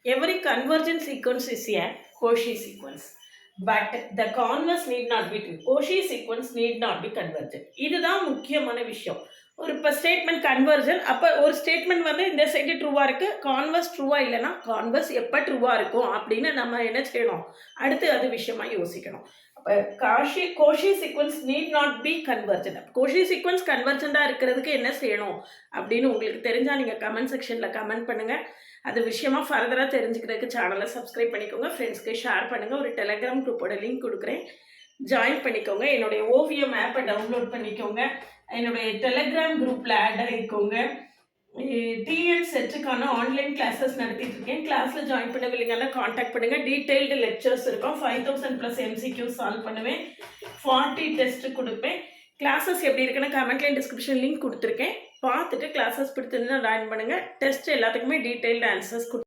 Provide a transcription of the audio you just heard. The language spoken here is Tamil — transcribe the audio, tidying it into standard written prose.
Every convergent sequence is a Cauchy sequence. But the converse need not be true. Cauchy sequence need not be convergent. இதுதான் முக்கியமான விஷயம். ஒரு இப்போ ஸ்டேட்மெண்ட் கன்வர்ஜன், அப்போ ஒரு ஸ்டேட்மெண்ட் வந்து இந்த சைடு ட்ரூவாக இருக்குது, கான்வர்ஸ் ட்ரூவாக இல்லைன்னா கான்வர்ஸ் எப்போ ட்ரூவாக இருக்கும் அப்படின்னு நம்ம என்ன செய்யணும், அடுத்து அது விஷயமா யோசிக்கணும். அப்போ Cauchy sequence need not be convergent. Cauchy sequence கன்வர்ஜெண்டாக இருக்கிறதுக்கு என்ன செய்யணும் அப்படின்னு உங்களுக்கு தெரிஞ்சால் நீங்கள் கமெண்ட் செக்ஷனில் கமெண்ட் பண்ணுங்கள். அது விஷயமா ஃபர்தராக தெரிஞ்சுக்கிறதுக்கு சேனலை சப்ஸ்கிரைப் பண்ணிக்கோங்க, ஃப்ரெண்ட்ஸ்க்கு ஷேர் பண்ணுங்கள். ஒரு டெலகிராம் குரூப்போட லிங்க் கொடுக்குறேன், ஜாயின் பண்ணிக்கோங்க. என்னுடைய ஓவியம் ஆப்பை டவுன்லோட் பண்ணிக்கோங்க. என்னுடைய டெலகிராம் குரூப்பில் ஆட் ஆகிக்கோங்க. டிஎன் செட்டுக்கான ஆன்லைன் கிளாஸஸ் நடத்திட்டு இருக்கேன். கிளாஸில் ஜாயின் பண்ணவில்லைங்கன்னா காண்டாக்ட் பண்ணுங்கள். டீட்டெயில்டு லெக்சர்ஸ் இருக்கும். 5000+ MCQ சால்வ் பண்ணுவேன். 40 டெஸ்ட் கொடுப்பேன். கிளாஸஸ் எப்படி இருக்குன்னு கமெண்ட்லேயும் டிஸ்கிரிப்ஷன் லிங்க் கொடுத்துருக்கேன். பார்த்துட்டு கிளாஸஸ் பிடிச்சிருந்தா ஜாயின் பண்ணுங்கள். டெஸ்ட் எல்லாத்துக்குமே டீட்டெயில்டு ஆன்சர்ஸ்